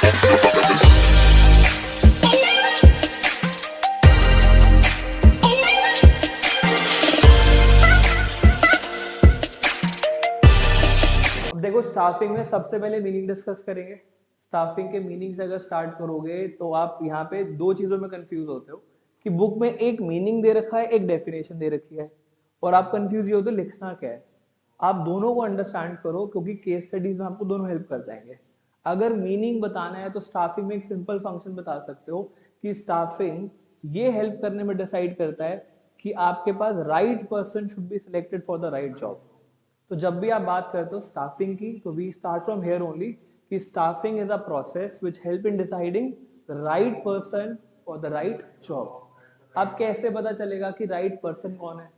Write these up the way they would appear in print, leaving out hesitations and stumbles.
अब देखो स्टाफिंग में सबसे पहले मीनिंग डिस्कस करेंगे। स्टाफिंग के मीनिंग से अगर स्टार्ट करोगे तो आप यहाँ पे दो चीजों में कंफ्यूज होते हो कि बुक में एक मीनिंग दे रखा है, एक डेफिनेशन दे रखी है, और आप कंफ्यूज ये होते हो लिखना क्या है। आप दोनों को अंडरस्टैंड करो क्योंकि केस स्टडीज में आपको दोनों हेल्प कर जाएंगे। अगर मीनिंग बताना है तो स्टाफिंग में एक सिंपल फंक्शन बता सकते हो कि स्टाफिंग ये हेल्प करने में डिसाइड करता है कि आपके पास right person should be selected for the right job. तो जब भी आप बात करते हो स्टाफिंग की तो we start from here only कि staffing is a process which help in deciding the right person for the right job. अब कैसे पता चलेगा कि राइट पर्सन कौन है?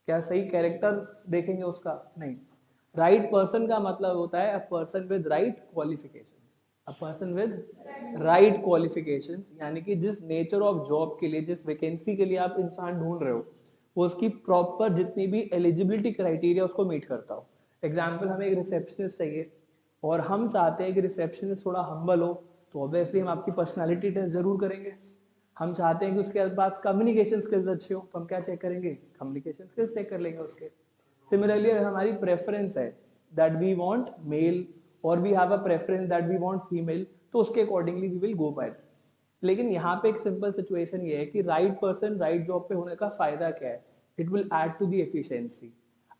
क्या सही कैरेक्टर देखेंगे उसका? नहीं। राइट पर्सन का मतलब होता है a person with right qualification. A person with right qualification यानी कि जिस नेचर ऑफ जॉब के लिए, जिस वैकेंसी के लिए आप इंसान ढूंढ रहे हो, वो उसकी प्रॉपर जितनी भी एलिजिबिलिटी क्राइटेरिया उसको मीट करता हो। एग्जाम्पल, हमें एक रिसेप्शनिस्ट चाहिए और हम चाहते हैं कि रिसेप्शनिस्ट थोड़ा हम्बल हो, तो ऑब्वियसली हम आपकी पर्सनालिटी टेस्ट जरूर करेंगे। हम चाहते हैं कि उसके पास कम्युनिकेशन स्किल्स अच्छे हो, तो हम क्या चेक करेंगे? कम्युनिकेशन स्किल्स चेक कर लेंगे उसके। सिमिलरली अगर हमारी प्रेफरेंस है दैट वी वांट मेल और we have a preference that we want female, तो उसके accordingly we will go by. लेकिन यहाँ पे एक सिंपल सिचुएशन ये है कि राइट पर्सन राइट जॉब पे होने का फायदा क्या है? It will add to the efficiency.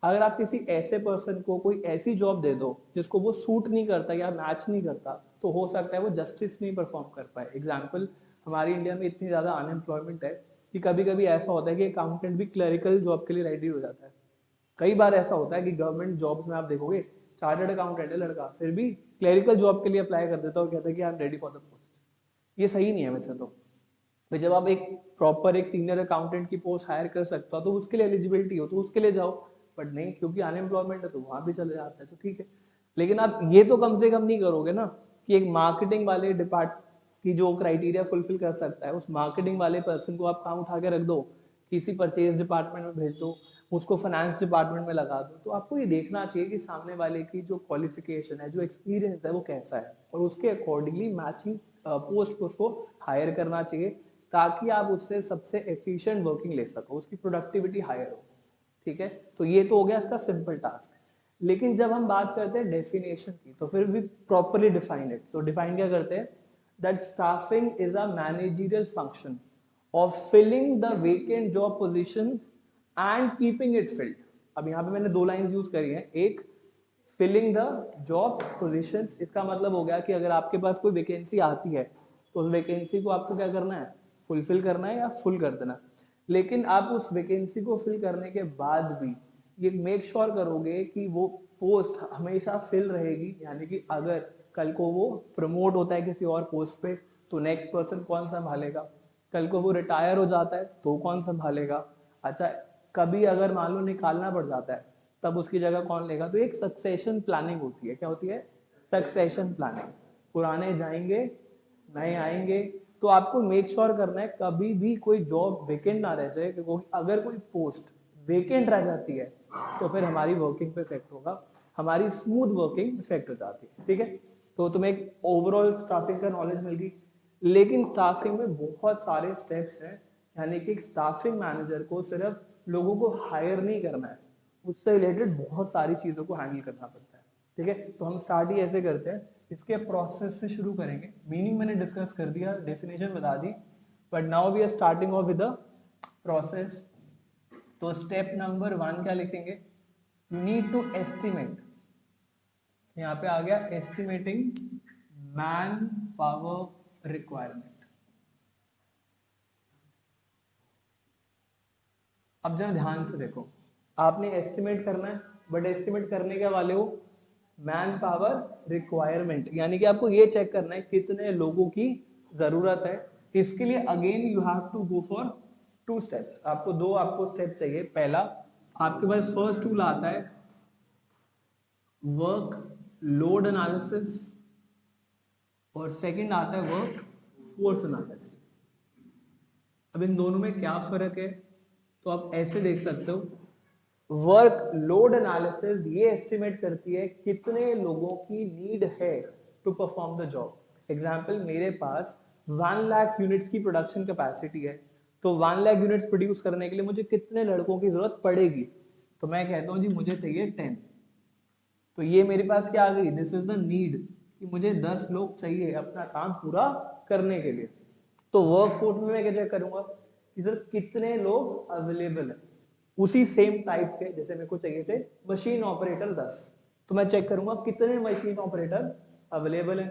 अगर आप किसी ऐसे पर्सन को कोई ऐसी जॉब दे दो जिसको वो सूट नहीं करता या मैच नहीं करता, तो हो सकता है वो जस्टिस नहीं परफॉर्म कर पाए। एग्जाम्पल, हमारी इंडिया में इतनी ज्यादा अनएम्प्लॉयमेंट है कि कभी कभी ऐसा होता है कि अकाउंटेंट भी क्लरिकल जॉब के लिए रेडी हो जाता है। कई बार ऐसा होता है कि गवर्नमेंट जॉब्स में आप देखोगे चार्टर्ड अकाउंटेंट है लड़का, फिर भी क्लरिकल जॉब के लिए अप्लाई कर देता है और कहता है कि I am ready for the post. ये सही नहीं है वैसे तो। भाई जब आप एक प्रॉपर एक सीनियर अकाउंटेंट की पोस्ट हायर कर सकते हो तो उसके लिए एलिजिबिलिटी हो तो उसके लिए जाओ, बट नहीं, क्योंकि अनएम्प्लॉयमेंट है तो वहां भी चले जाता है, तो ठीक है। लेकिन आप ये तो कम से कम नहीं करोगे ना कि एक मार्केटिंग वाले डिपार्ट की जो क्राइटेरिया फुलफिल कर सकता है उस मार्केटिंग वाले पर्सन को आप काम उठा के रख दो, किसी परचेज डिपार्टमेंट में भेज दो, उसको फाइनेंस डिपार्टमेंट में लगा दो। तो आपको ये देखना चाहिए कि सामने वाले की जो क्वालिफिकेशन है, जो एक्सपीरियंस है, वो कैसा है, और उसके अकॉर्डिंगली मैचिंग पोस्ट उसको हायर करना चाहिए ताकि आप उससे सबसे एफिशिएंट वर्किंग ले सको, उसकी प्रोडक्टिविटी हायर हो। ठीक है, तो ये तो हो गया इसका सिंपल टास्क। लेकिन जब हम बात करते हैं डेफिनेशन की तो फिर भी प्रॉपरली डिफाइन इट। तो डिफाइन क्या करते हैं? That staffing is a managerial function of filling the vacant job positions and keeping it filled. अब यहाँ पे मैंने दो लाइंस यूज करी हैं। एक, फिलिंग द जॉब पोजीशंस, इसका मतलब हो गया कि अगर आपके पास कोई वैकेंसी आती है तो उस वैकेंसी को आपको क्या करना है? फुलफिल करना है या फुल कर देना। लेकिन आप उस वैकेंसी को फिल करने के बाद भी ये मेक श्योर करोगे कि वो पोस्ट हमेशा फिल रहेगी, यानी कि अगर कल को वो प्रमोट होता है किसी और पोस्ट पे तो नेक्स्ट पर्सन कौन संभालेगा? कल को वो रिटायर हो जाता है तो कौन संभालेगा? अच्छा, कभी अगर मान लो निकालना पड़ जाता है तब उसकी जगह कौन लेगा? तो एक सक्सेशन प्लानिंग होती है। क्या होती है? Succession planning. पुराने जाएंगे, नए आएंगे। तो आपको मेक श्योर करना है कभी भी कोई जॉब वेकेंट ना रह जाए, क्योंकि अगर कोई पोस्ट वेकेंट रह जाती है तो फिर हमारी वर्किंग पे इफेक्ट होगा, हमारी स्मूथ वर्किंग इफेक्ट हो जाती है। ठीक है, तो तुम्हें एक ओवरऑल स्टाफिंग का नॉलेज मिल गई। लेकिन स्टाफिंग में बहुत सारे स्टेप्स हैं, यानी कि स्टाफिंग मैनेजर को सिर्फ लोगों को हायर नहीं करना है, उससे रिलेटेड बहुत सारी चीजों को हैंडल करना पड़ता है। ठीक है, तो हम स्टार्ट ही ऐसे करते हैं, इसके प्रोसेस से शुरू करेंगे। मीनिंग मैंने डिस्कस कर दिया, डेफिनेशन बता दी, but now we are starting off with the process. तो स्टेप नंबर 1 क्या लिखेंगे? You need to estimate. यहाँ पे आ गया एस्टिमेटिंग मैन पावर रिक्वायरमेंट। अब जरा ध्यान से देखो, आपने एस्टिमेट करना है, बट एस्टिमेट करने के वाले हो मैन पावर रिक्वायरमेंट, यानी कि आपको ये चेक करना है कितने लोगों की जरूरत है। इसके लिए again you have to go for 2 steps. आपको स्टेप चाहिए। पहला, आपके पास फर्स्ट टूल आता है वर्क लोड एनालिसिस, और सेकंड आता है वर्क फोर्स एनालिसिस। अब इन दोनों में क्या फर्क है? तो आप ऐसे देख सकते हो, वर्क लोड एनालिसिस ये एस्टिमेट करती है कितने लोगों की नीड है to perform the job. Example, मेरे पास 1 लाख यूनिट्स की प्रोडक्शन कैपेसिटी है, तो 1 लाख यूनिट्स प्रोड्यूस करने के लिए मुझे कितने लड़कों की जरूरत पड़ेगी? तो मैं कहता हूँ जी मुझे चाहिए 10। तो ये मेरे पास क्या आ गई, दिस इज द नीड, कि मुझे 10 लोग चाहिए अपना काम पूरा करने के लिए। तो वर्क फोर्स में मैं क्या चेक करूंगा कि सर कितने लोग अवेलेबल है उसी सेम टाइप के, जैसे मेरे को चाहिए थे मशीन ऑपरेटर 10, तो मैं चेक करूंगा कितने मशीन ऑपरेटर अवेलेबल है,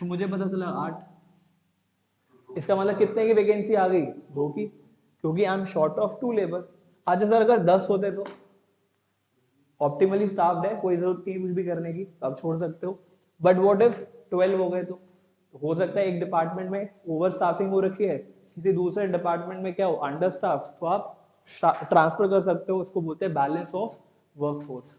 तो मुझे पता चला 8। इसका मतलब कितने की वैकेंसी आ गई, 2 की, क्योंकि I am short of 2 labour. अच्छा सर अगर 10 होते तो ऑप्टिमली स्टाफ्ड है, कोई जरूरत नहीं कुछ भी करने की, आप छोड़ सकते हो। बट व्हाट इफ 12 हो गए? तो हो सकता है एक डिपार्टमेंट में ओवर स्टाफिंग हो रखी है, किसी दूसरे डिपार्टमेंट में क्या हो, अंडर स्टाफ, तो आप ट्रांसफर कर सकते हो, उसको बोलते हैं बैलेंस ऑफ वर्कफोर्स,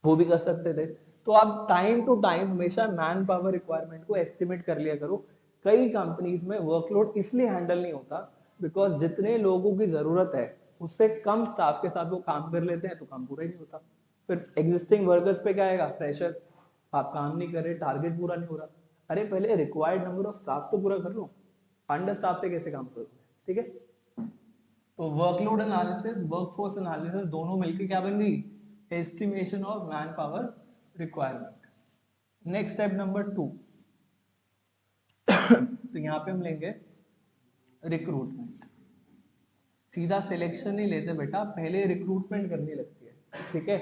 वो भी कर सकते थे। तो आप टाइम टू टाइम हमेशा मैन पावर रिक्वायरमेंट को एस्टिमेट कर लिया करो। कई कंपनीज में वर्कलोड इसलिए हैंडल नहीं होता बिकॉज जितने लोगों की जरूरत है उससे कम स्टाफ के साथ वो काम कर लेते हैं, तो काम पूरा ही नहीं होता। फिर एग्जिस्टिंग वर्कर्स पे क्या आएगा, प्रेशर, आप काम नहीं कर रहे, टारगेट पूरा नहीं हो रहा। अरे पहले रिक्वायर्ड नंबर ऑफ स्टाफ तो पूरा कर लो, अंडर स्टाफ से कैसे काम करोगे? ठीक है, तो वर्कलोड एनालिसिस, वर्कफोर्स एनालिसिस दोनों मिलकर क्या बन गई, estimation of man power requirement. Next step number 2, तो यहाँ पे हम लेंगे रिक्रूटमेंट। सीधा सिलेक्शन नहीं लेते बेटा, पहले रिक्रूटमेंट करनी लगती है। ठीक है,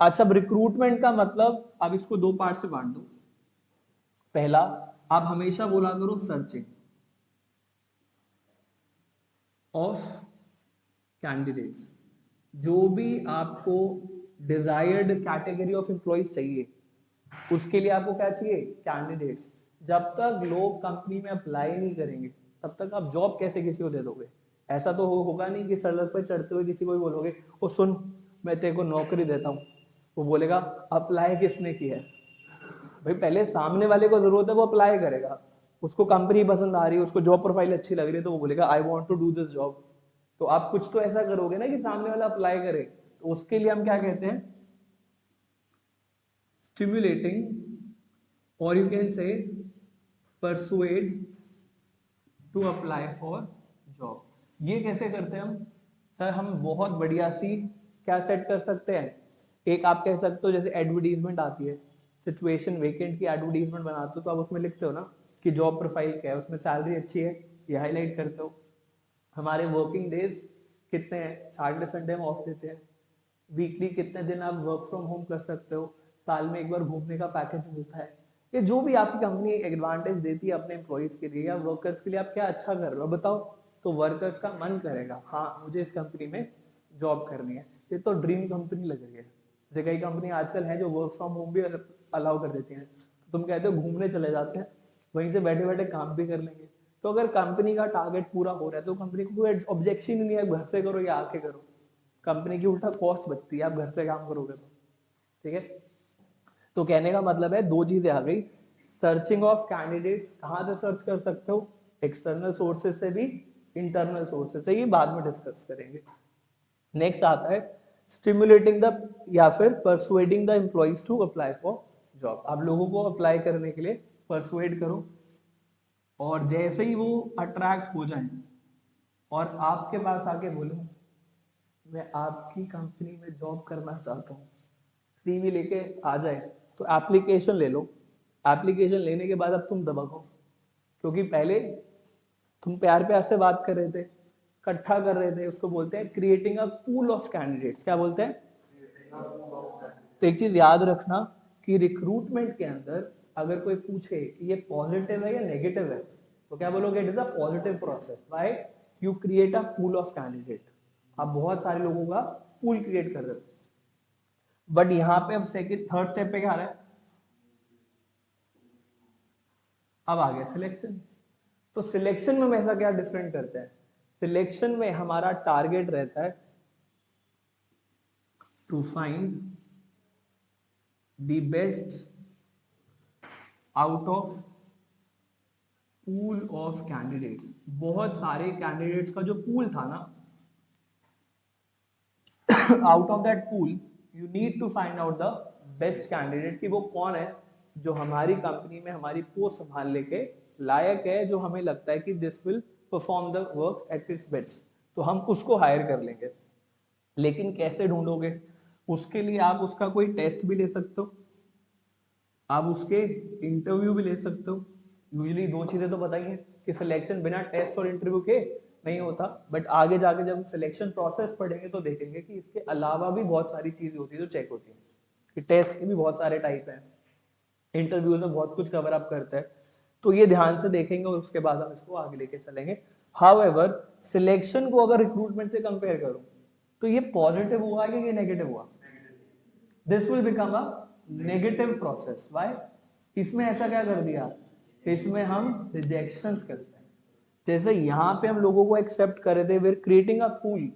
अच्छा अब रिक्रूटमेंट का मतलब, अब इसको 2 पार्ट से बांट दो। पहला, आप हमेशा बोला करो सर्चिंग ऑफ कैंडिडेट्स, जो भी आपको डिजायर्ड कैटेगरी ऑफ एम्प्लॉइज चाहिए उसके लिए आपको क्या चाहिए, कैंडिडेट्स। जब तक लोग कंपनी में अप्लाई नहीं करेंगे तब तक आप जॉब कैसे किसी को दे दोगे? ऐसा तो होगा नहीं कि सड़क पर चढ़ते हुए किसी को भी बोलोगे ओ सुन मैं तेरे को नौकरी देता हूँ, वो बोलेगा अप्लाई किसने किया है? भाई पहले सामने वाले को जरूरत है, वो अप्लाई करेगा, उसको कंपनी पसंद आ रही है, उसको जॉब प्रोफाइल अच्छी लग रही है, तो वो बोलेगा I want to do this job. तो आप कुछ तो ऐसा करोगे ना कि सामने वाला अप्लाई करे, तो उसके लिए हम क्या कहते हैं, स्टिमुलेटिंग, और you can say persuade to apply for job. ये कैसे करते हैं हम? सर हम बहुत बढ़िया सी क्या सेट कर सकते हैं, एक आप कह सकते हो जैसे एडवर्टीजमेंट आती है, सिचुएशन वेकेंट की एडवर्टीजमेंट बनाते हो, तो आप उसमें लिखते हो ना कि जॉब प्रोफाइल क्या है, उसमें सैलरी अच्छी है, ये हाईलाइट करते हो। हमारे वर्किंग डेज कितने हैं, सैटरडे संडे हम ऑफ देते हैं, वीकली कितने दिन आप वर्क फ्रॉम होम कर सकते हो, साल में एक बार घूमने का पैकेज मिलता है, ये जो भी आपकी कंपनी एडवांटेज देती है अपने एम्प्लॉइज के लिए या वर्कर्स के लिए, आप क्या अच्छा कर रहे हो बताओ, तो वर्कर्स का मन करेगा हाँ मुझे इस कंपनी में जॉब करनी है, ये तो ड्रीम कंपनी लग रही है। जैसे कई कंपनी आजकल है जो वर्क फ्रॉम होम भी अलाउ कर देती हैं, तो तुम कहते हो घूमने चले जाते हैं, वहीं से बैठे बैठे काम भी कर लेंगे। तो अगर कंपनी का टारगेट पूरा हो रहा है तो कंपनी को कोई ऑब्जेक्शन ही नहीं है घर से करो या आके करो, कंपनी की उल्टा कॉस्ट बचती है आप घर से काम करोगे तो। ठीक है, तो कहने का मतलब है 2 चीजें आ गई, सर्चिंग ऑफ कैंडिडेट्स, कहां से सर्च कर सकते हो, एक्सटर्नल सोर्सेज से भी, इंटरनल सोर्सेज से, ये बाद में डिस्कस करेंगे। नेक्स्ट आता है स्टिमुलेटिंग द, या फिर persuading the employees to apply for job. आप लोगों को अप्लाई करने के लिए परसुएड करो, और जैसे ही वो अट्रैक्ट हो जाए और आपके पास आके बोलो मैं आपकी कंपनी में जॉब करना चाहता हूँ, सीवी लेके आ जाए, तो एप्लीकेशन ले लो। एप्लीकेशन लेने के बाद अब तुम दबाओ, क्योंकि पहले तुम प्यार प्यार से बात कर रहे थे, इकट्ठा कर रहे थे, उसको बोलते हैं creating a pool of candidates. क्या बोलते हैं? तो एक चीज याद रखना कि रिक्रूटमेंट के अंदर अगर कोई पूछे कि ये पॉजिटिव है या नेगेटिव है, तो क्या बोलोगे? It is a positive process, why? You create a pool of candidate, आप बहुत सारे लोगों का पूल क्रिएट कर रहे हो। बट यहाँ पे अब सेकंड थर्ड स्टेप पे क्या आ रहा है, अब आ गया सिलेक्शन। तो सिलेक्शन में ऐसा क्या डिफरेंट करते हैं, सिलेक्शन में हमारा टारगेट रहता है to find the best out of pool of candidates. बहुत सारे कैंडिडेट्स का जो पूल था ना, out of that pool you need to find out the best candidate, कि वो कौन है जो हमारी कंपनी में हमारी पोस्ट संभालने के लायक है, जो हमें लगता है कि this will perform the work at its best, तो हम उसको हायर कर लेंगे। लेकिन कैसे ढूंढोगे? उसके लिए आप उसका कोई टेस्ट भी ले सकते हो, आप उसके इंटरव्यू भी ले सकते हो। यूजुअली दो चीजें तो बताइए कि सिलेक्शन बिना टेस्ट और इंटरव्यू के नहीं होता, बट आगे जाके जब सिलेक्शन प्रोसेस पढ़ेंगे तो देखेंगे कि इसके अलावा भी बहुत सारी चीजें होती है जो चेक होती है, कि टेस्ट के भी बहुत सारे टाइप हैं, इंटरव्यू में बहुत कुछ कवर अप करता है, तो ये ध्यान से देखेंगे और उसके बाद हम इसको आगे लेके चलेंगे। हाउएवर सिलेक्शन को अगर रिक्रूटमेंट से कंपेयर करूं तो ये पॉजिटिव हुआ या ये नेगेटिव हुआ? This will become a negative process. Why? इसमें ऐसा क्या कर दिया, इसमें हम रिजेक्शंस करते हैं। जैसे यहाँ पे हम लोगों को एक्सेप्ट कर रहे थे, we are creating a pool,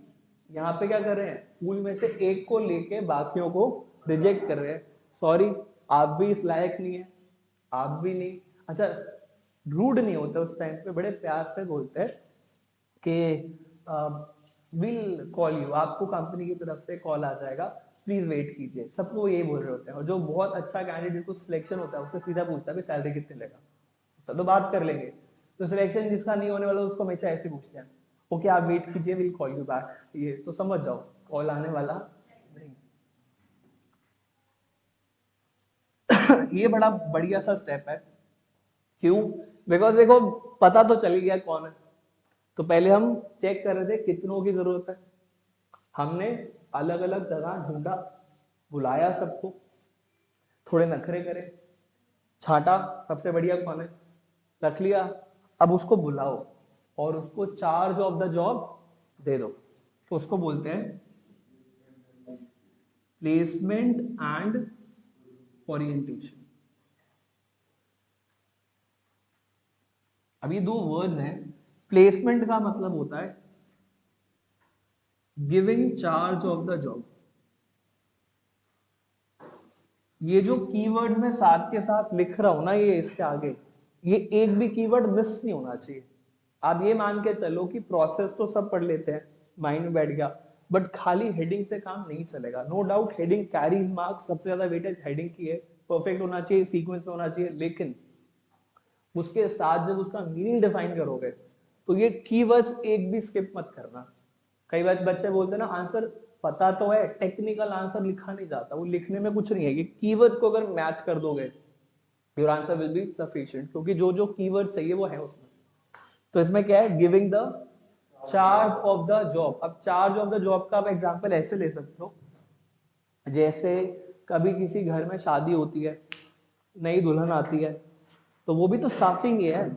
यहाँ पे क्या कर रहे हैं, पूल में से एक को लेके बाकियों को रिजेक्ट कर रहे हैं। सॉरी, आप भी इस लायक नहीं है, आप भी नहीं। अच्छा, रूड नहीं होते उस टाइम पे, बड़े प्यार से बोलते हैं कि विल कॉल यू, आपको कंपनी की तरफ से कॉल आ जाएगा, प्लीज वेट कीजिए। सबको यही बोल रहे होते हैं, और जो बहुत अच्छा कैंडिडेट को सिलेक्शन होता है उससे सीधा पूछता है सैलरी कितने लेगा, तो बात कर लेंगे। तो सिलेक्शन जिसका नहीं होने वाला उसको हमेशा ऐसे पूछते हैं, ओके आप वेट कीजिए, विल कॉल यू बैक। ये तो समझ जाओ कॉल आने वाला नहीं। ये बड़ा बढ़िया सा स्टेप है। क्यों? बिकॉज देखो पता तो चल गया कौन है, तो पहले हम चेक कर रहे थे कितनों की जरूरत है, हमने अलग अलग जगह ढूंढा, बुलाया सबको, थोड़े नखरे करे, छांटा सबसे बढ़िया कौन है, रख लिया। अब उसको बुलाओ और उसको चार्ज ऑफ द जॉब दे दो, तो उसको बोलते हैं प्लेसमेंट एंड ओरिएंटेशन। अब ये दो वर्ड्स हैं। प्लेसमेंट का मतलब होता है giving charge of the job. ये जो कीवर्ड्स में साथ के साथ लिख रहा हूं ना, ये इसके आगे, ये एक भी कीवर्ड मिस नहीं होना चाहिए। आप ये मान के चलो कि प्रोसेस तो सब पढ़ लेते हैं, माइंड में बैठ गया, बट खाली हेडिंग से काम नहीं चलेगा। No doubt heading carries marks, सबसे ज्यादा वेटेज हेडिंग की है, परफेक्ट होना चाहिए, सीक्वेंस में होना चाहिए, लेकिन उसके साथ जब उसका मीनिंग डिफाइन करोगे तो ये कीवर्ड्स एक भी स्किप मत करना। कई बार बच्चे बोलते हैं ना आंसर पता तो है, टेक्निकल आंसर लिखा नहीं जाता, वो लिखने में कुछ नहीं है, ये कीवर्ड्स को अगर मैच कर दोगे your answer will be sufficient, क्योंकि जो जो कीवर्ड चाहिए वो है उसमें। तो इसमें क्या है, giving the charge of the job. अब चार्ज ऑफ द जॉब का आप एग्जांपल ऐसे ले सकते हो, जैसे कभी किसी घर में शादी होती है, नई दुल्हन आती है, तो वो भी तो स्टाफिंग ही है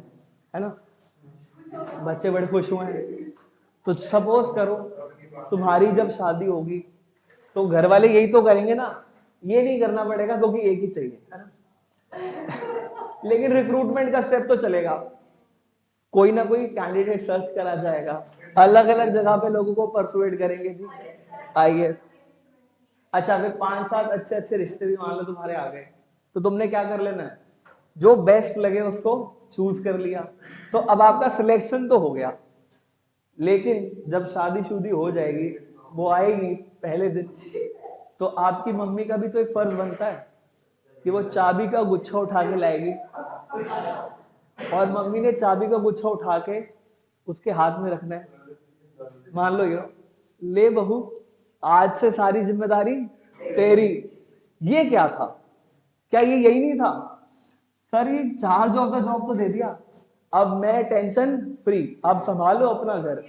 ना, बच्चे बड़े खुश हुए हैं। तो सपोज करो तुम्हारी जब शादी होगी तो घर वाले यही तो करेंगे ना, ये नहीं करना पड़ेगा क्योंकि एक ही चाहिए, है ना। लेकिन रिक्रूटमेंट का स्टेप तो चलेगा, कोई ना कोई कैंडिडेट सर्च करा जाएगा, अलग अलग जगह पे लोगों को परसुएट करेंगे जी आइए। अच्छा फिर 5-7 अच्छे अच्छे रिश्ते भी मान लो तुम्हारे आ गए, तो तुमने क्या कर लेना है, जो बेस्ट लगे उसको चूज कर लिया, तो अब आपका सिलेक्शन तो हो गया। लेकिन जब शादी शुदी हो जाएगी, वो आएगी पहले दिन, तो आपकी मम्मी का भी तो एक फर्ज बनता है कि वो चाबी का गुच्छा उठा के लाएगी, और मम्मी ने चाबी का गुच्छा उठा के उसके हाथ में रखना है। मान लो यो, ले बहू आज से सारी जिम्मेदारी तेरी। ये क्या था, क्या ये यही नहीं था? सर ये चार्ज ऑफ द जॉब तो दे दिया, अब मैं टेंशन फ्री, अब संभालो अपना घर।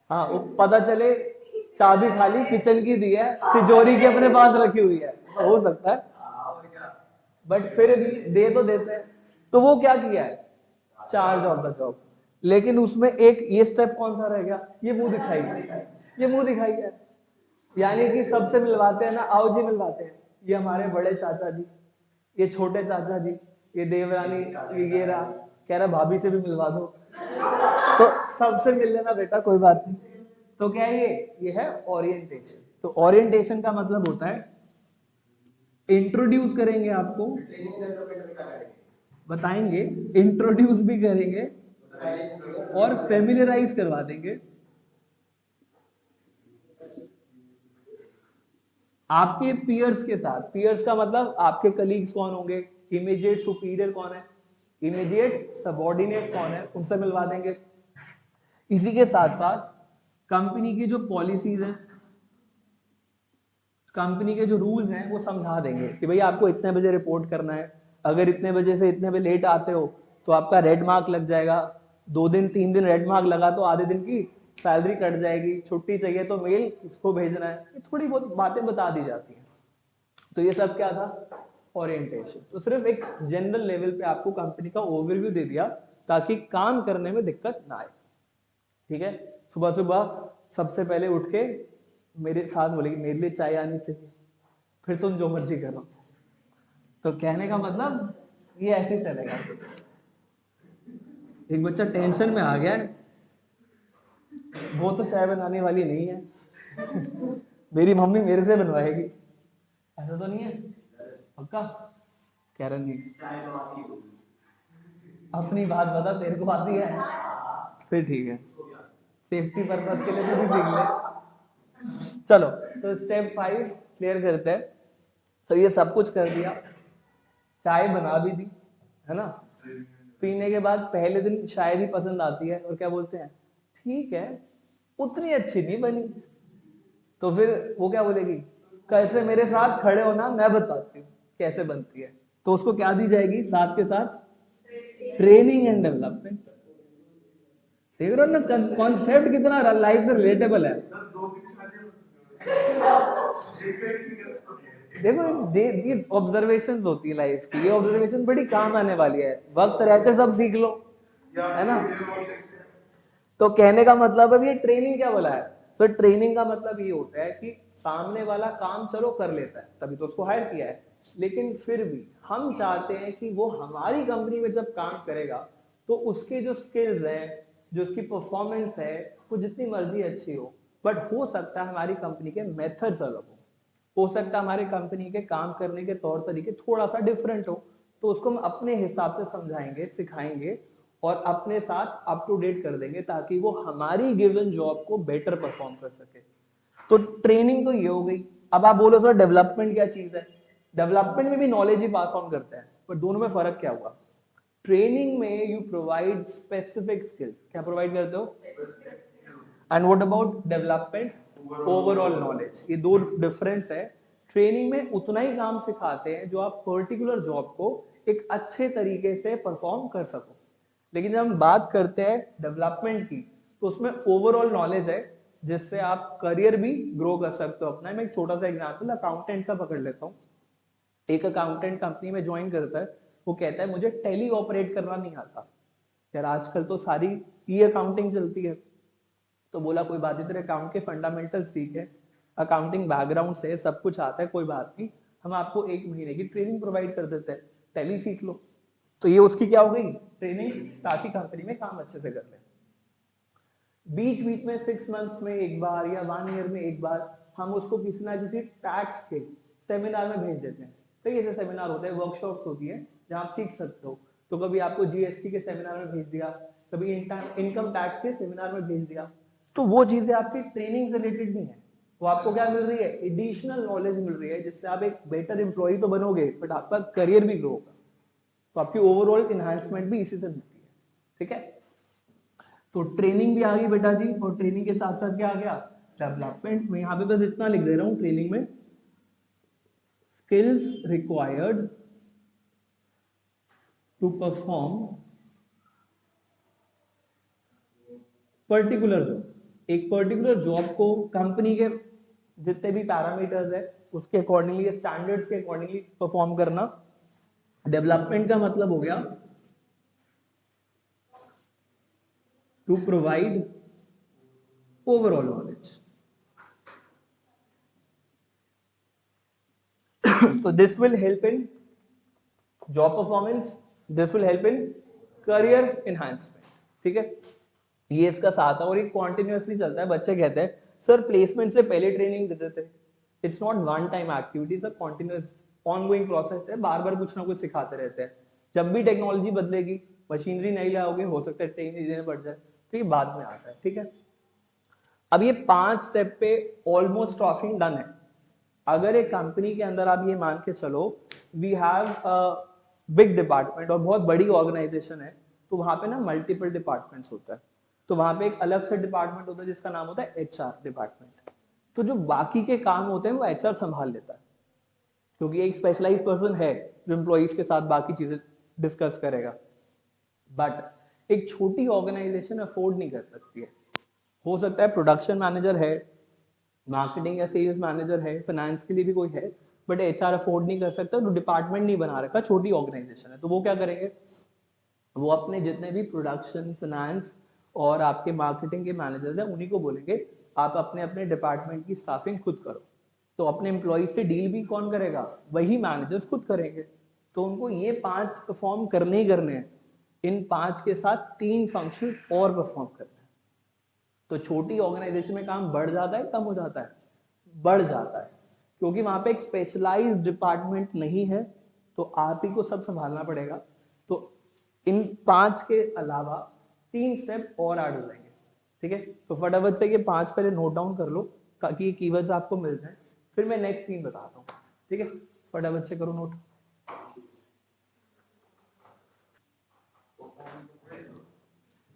हाँ वो पता चले चाबी खाली किचन की दी है, तिजोरी की अपने पास रखी हुई है, तो हो सकता है, बट फिर भी दे तो देते हैं। तो वो क्या किया है, चार्ज ऑफ द जॉब। लेकिन उसमें एक ये स्टेप कौन सा रह गया, ये मुंह दिखाई, ये मुंह दिखाई है। यानी कि सबसे मिलवाते हैं ना, आओ जी मिलवाते हैं, ये हमारे बड़े चाचा जी, ये छोटे चाचा जी, ये देवरानी, ये रहा, कह रहा भाभी से भी मिलवा दो, तो सबसे मिल लेना बेटा कोई बात नहीं। तो क्या है ये है ओरिएंटेशन। तो ओरिएंटेशन का मतलब होता है इंट्रोड्यूस करेंगे आपको, बताएंगे, इंट्रोड्यूस भी करेंगे और फेमिलियराइज करवा देंगे आपके पीयर्स के साथ, पीयर्स का मतलब आपके कलीग्स कौन होंगे, इमीडिएट सुपीरियर कौन है, इमीडिएट सबॉर्डिनेट कौन है, उनसे मिलवा देंगे। इसी के साथ साथ कंपनी की जो पॉलिसीज हैं, कंपनी के जो रूल्स हैं वो समझा देंगे कि भाई आपको इतने बजे रिपोर्ट करना है, अगर इतने बजे से इतने बजे लेट आते हो तो आपका रेड मार्क लग जाएगा, 2 दिन 3 दिन रेड मार्क लगा तो आधे दिन की सैलरी कट जाएगी, छुट्टी चाहिए तो मेल इसको भेजना है, ये थोड़ी बहुत बातें बता दी जाती हैं। तो ये सब क्या था, ओरिएंटेशन। तो सिर्फ एक जनरल लेवल पे आपको कंपनी का ओवरव्यू दे दिया ताकि काम करने में दिक्कत ना आए। ठीक है, सुबह सुबह सबसे पहले उठ के मेरे साथ बोलेगी मेरे लिए चाय आनी चाहिए, फिर तुम जो मर्जी करो। तो कहने का मतलब ये ऐसे ही चलेगा। एक बच्चा टेंशन में आ गया है, वो तो चाय बनाने वाली नहीं है मेरी मम्मी मेरे से बनवाएगी, ऐसा तो नहीं है पक्का? कह रहा नहीं, अपनी बात बता, तेरे को आती है फिर ठीक है, सेफ्टी पर्पस के लिए तो भी सीख ले। चलो, तो स्टेप 5 क्लियर करते हैं। तो ये सब कुछ कर दिया, चाय बना भी दी, है ना, पीने के बाद पहले दिन शायद ही पसंद आती है और क्या बोलते हैं, ठीक है उतनी अच्छी नहीं बनी। तो फिर वो क्या बोलेगी, कल से मेरे साथ खड़े होना, मैं बताती हूँ कैसे बनती है। तो उसको क्या दी जाएगी साथ के साथ, ट्रेनिंग एंड डेवलपमेंट। देख रहे हो ना कॉन्सेप्ट कितना लाइफ से रिलेटेबल है। देखो ये ऑब्जर्वेशन होती है लाइफ की, ये ऑब्जर्वेशन बड़ी काम आने वाली है, वक्त रहते सब सीख लो, है ना। तो कहने का मतलब है ये ट्रेनिंग क्या बोला है, तो ट्रेनिंग का मतलब ये होता है कि सामने वाला काम चलो कर लेता है, तभी तो उसको हायर किया है, लेकिन फिर भी हम चाहते हैं कि वो हमारी कंपनी में जब काम करेगा तो उसके जो स्किल्स हैं, जो उसकी परफॉर्मेंस है, वो जितनी मर्जी अच्छी हो, बट हो सकता है हमारी कंपनी के मेथड्स अलग हो सकता है हमारे कंपनी के काम करने के तौर तरीके थोड़ा सा डिफरेंट हो, तो उसको हम अपने हिसाब से समझाएंगे, सिखाएंगे और अपने साथ अप टू डेट कर देंगे ताकि वो हमारी गिवन जॉब को बेटर परफॉर्म कर सके। तो ट्रेनिंग तो ये हो गई। अब आप बोलो सर डेवलपमेंट क्या चीज है, डेवलपमेंट में भी नॉलेज ही पास ऑन करते हैं, पर दोनों में फर्क क्या हुआ, ट्रेनिंग में यू प्रोवाइड स्पेसिफिक स्किल्स, क्या प्रोवाइड करते हो, and what about development, overall knowledge. ये दो डिफरेंस है। ट्रेनिंग में उतना ही काम सिखाते हैं जो आप पर्टिकुलर जॉब को एक अच्छे तरीके से परफॉर्म कर सको, लेकिन जब हम बात करते हैं डेवलपमेंट की तो उसमें ओवरऑल नॉलेज है जिससे आप करियर भी ग्रो कर सकते हो अपना। मैं एक छोटा सा एग्जांपल अकाउंटेंट का पकड़ लेता हूँ। एक अकाउंटेंट कंपनी में ज्वाइन करता है, वो कहता है मुझे टेली ऑपरेट करना नहीं आता। यार आजकल तो सारी ई अकाउंटिंग चलती है। तो बोला कोई बात नहीं, तेरे अकाउंट के फंडामेंटल्स ठीक है, अकाउंटिंग बैकग्राउंड से सब कुछ आता है, कोई बात नहीं, हम आपको 1 महीने की ट्रेनिंग प्रोवाइड कर देते हैं, टैली सीख लो। तो ये उसकी क्या हो गई, ट्रेनिंग, ताकि कंपनी में काम अच्छे से कर ले। बीच बीच में 6 मंथ्स में एक बार या 1 ईयर में एक बार हम उसको किसी ना किसी टैक्स के सेमिनार में भेज देते हैं। कई ऐसे सेमिनार होते हैं, वर्कशॉप्स होती है जहाँ आप सीख सकते हो। तो कभी आपको जीएसटी के सेमिनार में भेज दिया, कभी इनकम टैक्स के सेमिनार में भेज दिया। तो वो चीजें आपकी ट्रेनिंग से रिलेटेड नहीं है, वो आपको क्या मिल रही है, एडिशनल नॉलेज मिल रही है, जिससे आप एक बेटर एम्प्लॉय तो बनोगे बट आपका करियर भी ग्रो होगा। तो आपकी ओवरऑल इनहांसमेंट भी इसी से मिलती है। ठीक है, तो ट्रेनिंग भी आ गई बेटा जी, और ट्रेनिंग के साथ साथ क्या आ गया, डेवलपमेंट। मैं यहाँ पे बस इतना लिख दे रहा हूँ, ट्रेनिंग में skills required to perform particular job. एक पर्टिकुलर जॉब को कंपनी के जितने भी पैरामीटर्स है उसके अकॉर्डिंगली, स्टैंडर्ड्स के अकॉर्डिंगली परफॉर्म करना। डेवलपमेंट का मतलब हो गया टू प्रोवाइड ओवरऑल नॉलेज। तो this will help in job performance, this will help in career enhancement. ठीक है, ये इसका साथ है और ये कॉन्टिन्यूअसली चलता है। बच्चे कहते हैं सर प्लेसमेंट से पहले ट्रेनिंग दे देते हैं। It's not one time activity, sir continuous ongoing process है, बार बार कुछ ना कुछ सिखाते रहते हैं। जब भी टेक्नोलॉजी बदलेगी, मशीनरी नहीं लाओगे, हो सकता है ट्रेनिंग देने पड़ जाए, तो ये बाद में आता है। ठीक है, अब ये 5 स्टेप पे ऑलमोस्ट क्रॉसिंग डन है। अगर एक कंपनी के अंदर आप ये मान के चलो we have a big department और बहुत बड़ी ऑर्गेनाइजेशन है, तो वहां पे ना मल्टीपल डिपार्टमेंट्स होता है, तो वहां पे एक अलग से डिपार्टमेंट होता है जिसका नाम होता है एचआर डिपार्टमेंट। तो जो बाकी के काम होते हैं वो एचआर संभाल लेता है, क्योंकि एक स्पेशलाइज पर्सन है जो एम्प्लॉइज के साथ बाकी चीजें डिस्कस करेगा। बट एक छोटी ऑर्गेनाइजेशन अफोर्ड नहीं कर सकती है। हो सकता है प्रोडक्शन मैनेजर है, मार्केटिंग या सेल्स मैनेजर है, फाइनेंस के लिए भी कोई है, बट एचआर अफोर्ड नहीं कर सकता, तो डिपार्टमेंट नहीं बना रखा, छोटी ऑर्गेनाइजेशन है, तो वो क्या करेंगे, वो अपने जितने भी प्रोडक्शन, फाइनेंस और आपके मार्केटिंग के मैनेजर्स हैं उन्हीं को बोलेंगे आप अपने अपने डिपार्टमेंट की स्टाफिंग खुद करो। तो अपने एम्प्लॉइज से डील भी कौन करेगा, वही मैनेजर्स खुद करेंगे। तो उनको ये 5 परफॉर्म करने ही करने हैं, इन 5 के साथ 3 फंक्शन और परफॉर्म करने हैं। तो छोटी ऑर्गेनाइजेशन में काम बढ़ जाता है कम हो जाता है, बढ़ जाता है, क्योंकि वहां पे एक स्पेशलाइज्ड डिपार्टमेंट नहीं है, तो आप ही को सब संभालना पड़ेगा। तो इन 5 के अलावा 3 स्टेप और ऐड हो जाएंगे। ठीक है, तो फटाफट से ये 5 पहले नोट डाउन कर लो ताकि ये कीवर्ड्स आपको मिल जाए, फिर मैं नेक्स्ट 3 बताता हूँ। ठीक है, फटाफट से करो नोट।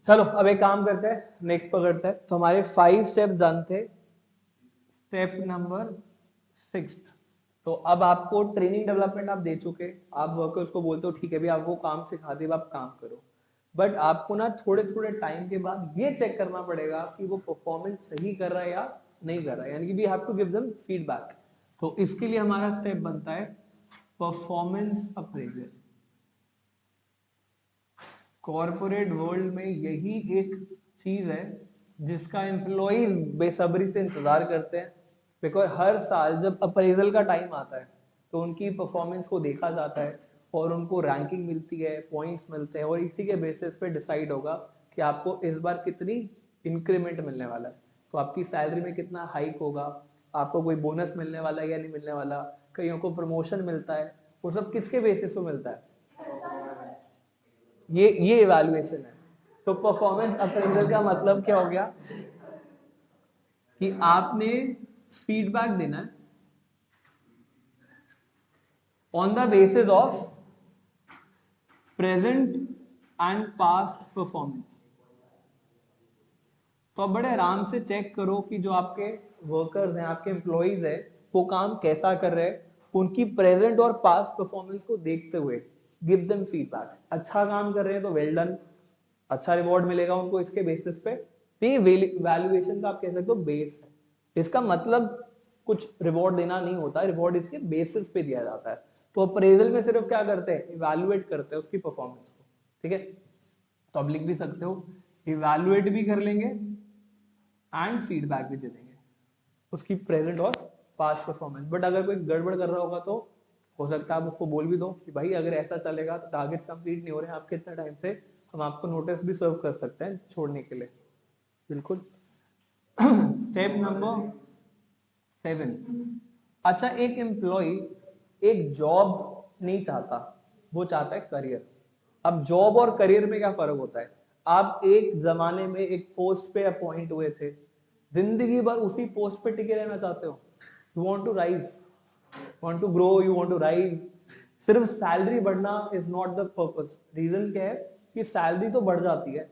चलो अब एक काम करते हैं, नेक्स्ट पकड़ते हैं। तो हमारे 5 स्टेप्स डन थे, स्टेप नंबर 6। तो अब आपको ट्रेनिंग डेवलपमेंट आप दे चुके, आप वर्कर्स को बोलते हो ठीक है भी आपको काम सिखा दे, आप काम करो, बट आपको ना थोड़े थोड़े टाइम के बाद ये चेक करना पड़ेगा कि वो परफॉर्मेंस सही कर रहा है या नहीं कर रहा है, यानी कि we have to give them feedback. तो इसके लिए हमारा स्टेप बनता है परफॉर्मेंस अप्रेजल। कॉर्पोरेट वर्ल्ड में यही एक चीज है जिसका एम्प्लॉइज बेसब्री से इंतजार करते हैं, बिकॉज हर साल जब अप्रेजल का टाइम आता है तो उनकी परफॉर्मेंस को देखा जाता है और उनको रैंकिंग मिलती है, पॉइंट्स मिलते हैं, और इसी के बेसिस पे डिसाइड होगा कि आपको इस बार कितनी इंक्रीमेंट मिलने वाला है, तो आपकी सैलरी में कितना हाइक होगा, आपको कोई बोनस मिलने वाला है या नहीं मिलने वाला, कईयों को प्रमोशन मिलता है, वो सब किसके बेसिस पे मिलता है, ये इवैल्यूएशन है। तो परफॉर्मेंस अप्रेजल का मतलब क्या हो गया कि आपने फीडबैक देना है on the basis of present and past performance. तो आप बड़े आराम से चेक करो कि जो आपके वर्कर्स हैं, आपके एम्प्लॉइज हैं, वो काम कैसा कर रहे हैं, उनकी प्रेजेंट और पास्ट परफॉर्मेंस को देखते हुए गिव देम फीडबैक। अच्छा काम कर रहे हैं तो वेल डन, अच्छा रिवॉर्ड मिलेगा उनको इसके बेसिस पे। तो ये वैल्यूएशन का आप कह सकते हो बेस है। इसका मतलब कुछ रिवॉर्ड देना नहीं होता, रिवॉर्ड इसके बेसिस पे दिया जाता है। तो अप्रेजल में सिर्फ क्या करते हैं, इवैल्यूएट करते हैं उसकी परफॉर्मेंस को। ठीक है, तो आप लिख भी सकते हो इवैल्यूएट भी कर लेंगे एंड फीडबैक भी दे देंगे उसकी प्रेजेंट और पास्ट परफॉर्मेंस। बट अगर कोई गड़बड़ कर रहा होगा तो हो सकता है आप उसको बोल भी दो कि भाई अगर ऐसा चलेगा तो टारगेट्स कंप्लीट नहीं हो रहे हैं आपके इतना टाइम से, हम आपको नोटिस भी सर्व कर सकते हैं छोड़ने के लिए। बिल्कुल। Step number 7। अच्छा, एक एम्प्लॉय एक जॉब नहीं चाहता, वो चाहता है करियर। अब जॉब और करियर में क्या फर्क होता है, आप एक जमाने में एक पोस्ट पे अपॉइंट हुए थे, जिंदगी भर उसी पोस्ट पे टिके रहना चाहते हो, you want to rise, want to grow, you want to rise। सिर्फ सैलरी बढ़ना is not the purpose. Reason क्या है कि सैलरी तो बढ़ जाती है,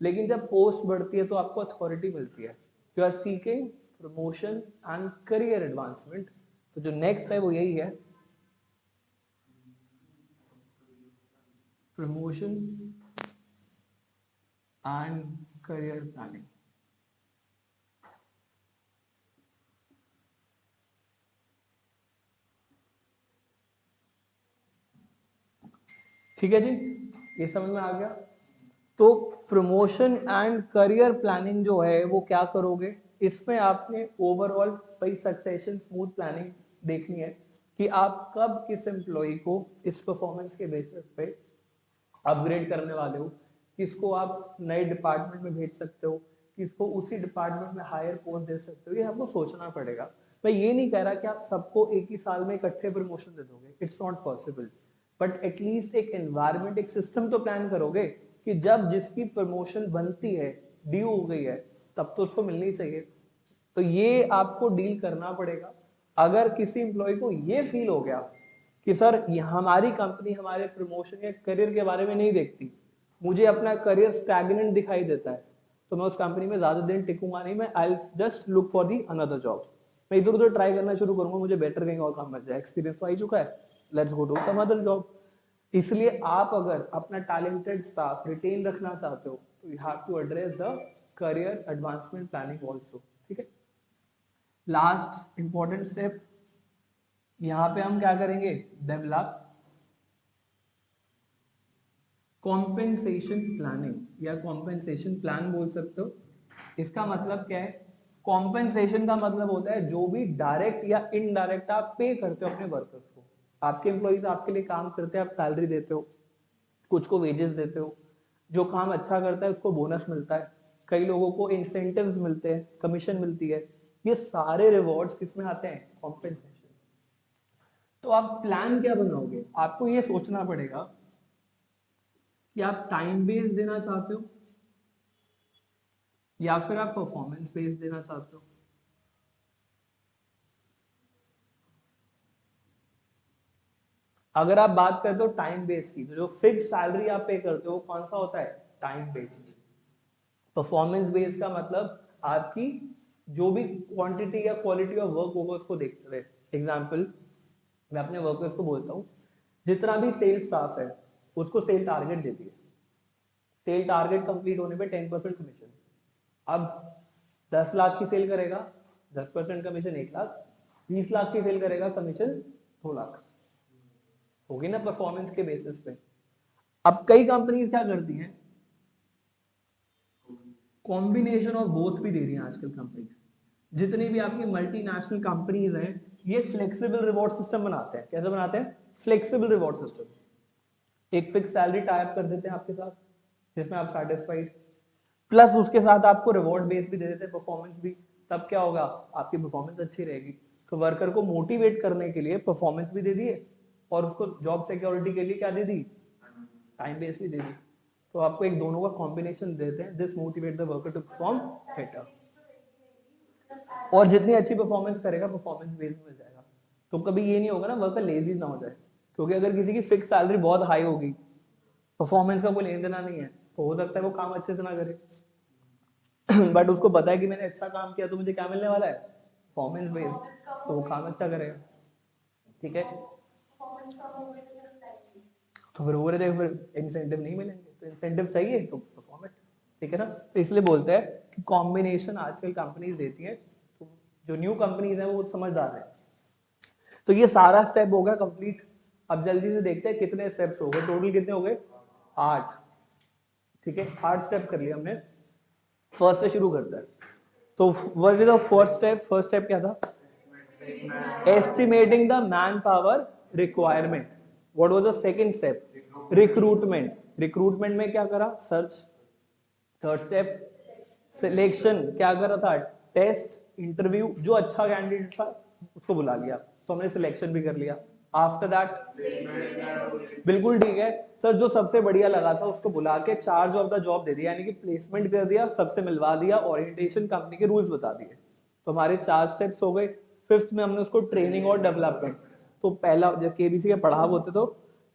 लेकिन जब पोस्ट बढ़ती है तो आपको अथॉरिटी मिलती है, you are seeking promotion and career advancement. तो जो नेक्स्ट है वो यही है, प्रमोशन एंड करियर प्लानिंग। ठीक है जी, ये समझ में आ गया। तो प्रमोशन एंड करियर प्लानिंग जो है वो क्या करोगे, इसमें आपने ओवरऑल भाई सक्सेशन स्मूथ प्लानिंग देखनी है कि आप कब किस एम्प्लॉय को इस परफॉर्मेंस के बेसिस पे अपग्रेड करने वाले हो, किसको आप नए डिपार्टमेंट में भेज सकते हो, किसको उसी डिपार्टमेंट में हायर पोस्ट दे सकते हो, ये आपको सोचना पड़ेगा। मैं ये नहीं कह रहा कि आप सबको एक ही साल में इकट्ठे प्रमोशन दे दोगे, it's not possible, but at least एक एनवायरमेंट, एक सिस्टम तो प्लान करोगे कि जब जिसकी प्रमोशन बनती है, ड्यू हो गई है, तब तो उसको मिलनी चाहिए। तो ये आपको डील करना पड़ेगा अगर किसी एम्प्लॉय को ये फील हो गया कि सर हमारी कंपनी हमारे प्रमोशन या करियर के बारे में नहीं देखती, मुझे अपना करियर स्टैग्नेंट दिखाई देता है, तो मैं उस कंपनी में ज्यादा दिन टिकूंगा नहीं, मैं I just look for the another job. मैं इधर उधर ट्राई करना शुरू करूंगा, मुझे बेटर कहीं और काम मिल जाए, एक्सपीरियंस तो आ ही चुका है, let's go to some other job. इसलिए आप अगर अपना टैलेंटेड स्टाफ रिटेन रखना चाहते हो तो you have to address the career advancement planning also. ठीक है, लास्ट इंपॉर्टेंट स्टेप यहां पे हम क्या करेंगे, डेवलप कॉम्पेंसेशन प्लानिंग या कॉम्पेंसेशन प्लान बोल सकते हो। इसका मतलब क्या है, कॉम्पेंसेशन का मतलब होता है जो भी डायरेक्ट या इनडायरेक्ट आप पे करते हो अपने वर्कर्स को। आपके एम्प्लॉइज आपके लिए काम करते हैं, आप सैलरी देते हो, कुछ को वेजेस देते हो, जो काम अच्छा करता है उसको बोनस मिलता है, कई लोगों को इंसेंटिव्स मिलते हैं, कमीशन मिलती है, ये सारे रिवॉर्ड्स किसमें आते हैं, कॉम्पेंसेशन। तो आप प्लान क्या बनाओगे, आपको ये सोचना पड़ेगा कि आप टाइम बेस्ड देना चाहते हो या फिर आप परफॉर्मेंस बेस्ड देना चाहते हो। अगर आप बात करते हो टाइम बेस्ड की, तो जो फिक्स सैलरी आप पे करते हो कौन सा होता है, टाइम बेस्ड। परफॉर्मेंस बेस्ड का मतलब आपकी जो भी क्वांटिटी या क्वालिटी ऑफ वर्क होगा उसको देखते हुए। एग्जाम्पल, मैं अपने वर्कर्स को बोलता हूँ जितना भी सेल स्टाफ है उसको सेल टारगेट देती है, सेल टारगेट कंप्लीट होने पे 10% कमीशन। अब 10 लाख की सेल करेगा, 10% कमीशन 1 लाख, 20 लाख की सेल करेगा कमीशन 2 लाख, होगी ना परफॉर्मेंस के बेसिस पे। अब कई कंपनीज क्या करती हैं, कॉम्बिनेशन ऑफ बोथ भी दे रही हैं आजकल कंपनीज। जितनी भी आपकी मल्टीनेशनल कंपनीज हैं ये फ्लेक्सिबल रिवॉर्ड सिस्टम बनाते हैं। कैसे बनाते हैं, फ्लेक्सिबल रिवॉर्ड सिस्टम। एक फिक्स सैलरी टाइप कर देते हैं आपके साथ जिसमें आप सेटिस्फाइड, प्लस उसके साथ आपको रिवॉर्ड बेस भी दे देते हैं, परफॉर्मेंस भी। तब क्या होगा, आपकी परफॉर्मेंस अच्छी रहेगी, तो वर्कर को मोटिवेट करने के लिए परफॉर्मेंस भी दे दिए और उसको जॉब सिक्योरिटी के लिए क्या दे दी, टाइम बेस भी दे दी। तो आपको एक दोनों का कॉम्बिनेशन देते हैं, this motivate the worker to perform better. और जितनी अच्छी परफॉर्मेंस करेगा परफॉर्मेंस बेस मिल जाएगा। तो कभी ये नहीं होगा ना वर्कर लेजी ना हो जाए, क्योंकि अगर किसी की फिक्स सैलरी बहुत हाई होगी, परफॉर्मेंस का कोई लेन देना नहीं है, तो हो सकता है वो काम अच्छे से ना करे बट उसको पता है कि मैंने अच्छा काम किया तो मुझे क्या मिलने वाला है, परफॉर्मेंस बेस्ड, तो वो काम अच्छा करेगा। ठीक है, तो फिर वो रहेगा, फिर इंसेंटिव नहीं मिलेंगे, तो इंसेंटिव चाहिए तो परफॉर्मेंस। ठीक है ना, तो इसलिए बोलते हैं कि कॉम्बिनेशन आजकल कंपनीज देती है, तो जो न्यू कंपनीज है वो समझदार है। तो ये सारा स्टेप हो गया कंप्लीट। अब जल्दी से देखते हैं कितने स्टेप्स हो गए, टोटल कितने हो गए, 8। ठीक है, 8 स्टेप कर लिया हमने। फर्स्ट से शुरू करते हैं। तो what is the first step, first step क्या था, estimating the man power requirement. What was the second step, recruitment. Recruitment में क्या करा, सर्च। थर्ड स्टेप सिलेक्शन, क्या करा था, टेस्ट इंटरव्यू, जो अच्छा कैंडिडेट था उसको बुला लिया, तो हमने सिलेक्शन भी कर लिया। आफ्टर दैट, बिल्कुल ठीक है सर, जो सबसे बढ़िया लगा था उसको बुला के चार्ज ऑफ द जॉब दे दिया, यानी कि प्लेसमेंट कर दिया, सबसे मिलवा दिया, ओरिएंटेशन कंपनी के रूल्स बता दिए। तो हमारे 4 स्टेप्स हो गए। फिफ्थ में हमने उसको ट्रेनिंग और डेवलपमेंट। तो पहला जब केबीसी के पढ़ाव होते तो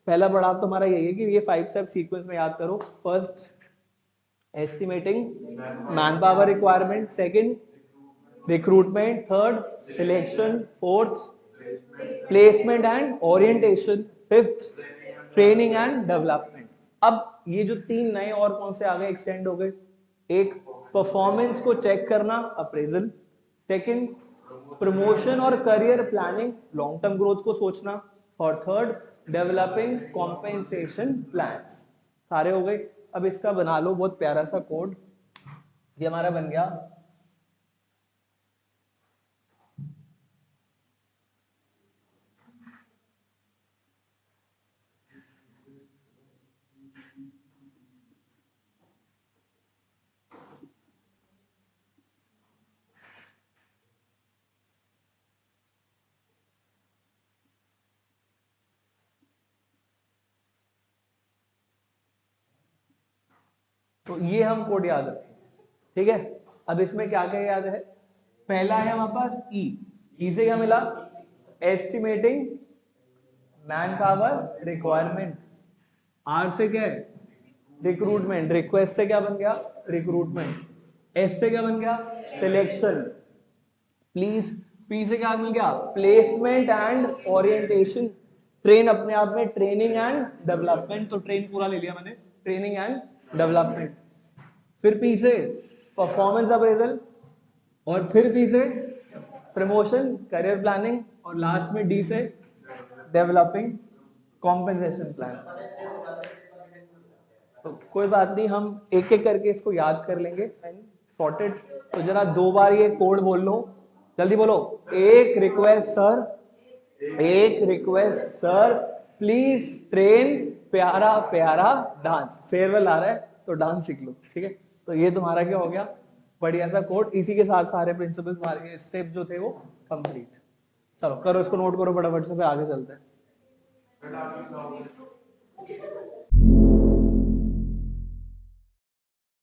पहला पढ़ाव तो हमारा यही है कि ये 5 स्टेप सीक्वेंस में याद करो। First, estimating manpower requirement, second recruitment, third selection, fourth placement and orientation, fifth training and development। अब ये जो 3 नए और कौन से आ गए, एक्सटेंड हो गए। एक, परफॉर्मेंस को चेक करना, अप्रेजल। सेकंड, प्रमोशन और career planning, long term growth को सोचना। और थर्ड, डेवलपिंग कॉम्पेंसेशन प्लान्स। सारे हो गए। अब इसका बना लो बहुत प्यारा सा कोड, ये हमारा बन गया। तो ये हम कोड याद रखें। ठीक है, अब इसमें क्या क्या याद है, पहला है हमारे पास ई, ई से क्या मिला? Estimating man power requirement. R से क्या है? रिक्रूटमेंट। रिक्वेस्ट से क्या बन गया? रिक्रूटमेंट। एस से क्या बन गया? सिलेक्शन। प्लीज। पी से क्या मिल गया? Placement and orientation. ट्रेन अपने आप में ट्रेनिंग एंड डेवलपमेंट, तो ट्रेन पूरा ले लिया मैंने, ट्रेनिंग एंड डेवलपमेंट। फिर पी से परफॉर्मेंस अप्रेजल, और फिर पी से प्रमोशन, करियर प्लानिंग, और लास्ट में डी से डेवलपिंग कॉम्पेंसेशन प्लान। तो कोई बात नहीं, हम एक एक करके इसको याद कर लेंगे एंड सॉर्टेड। तो जरा 2 बार ये कोड बोल लो, जल्दी बोलो। एक रिक्वेस्ट सर, एक रिक्वेस्ट सर, प्लीज ट्रेन प्यारा प्यारा डांस। फेयरवेल आ रहा है तो डांस सीख लो, ठीक है। तो ये तुम्हारा क्या हो गया? बढ़िया सा कोड। इसी के साथ सारे प्रिंसिपल्स, हमारे स्टेप जो थे वो कंप्लीट। चलो करो, इसको नोट करो फटाफट से, फिर आगे चलते हैं।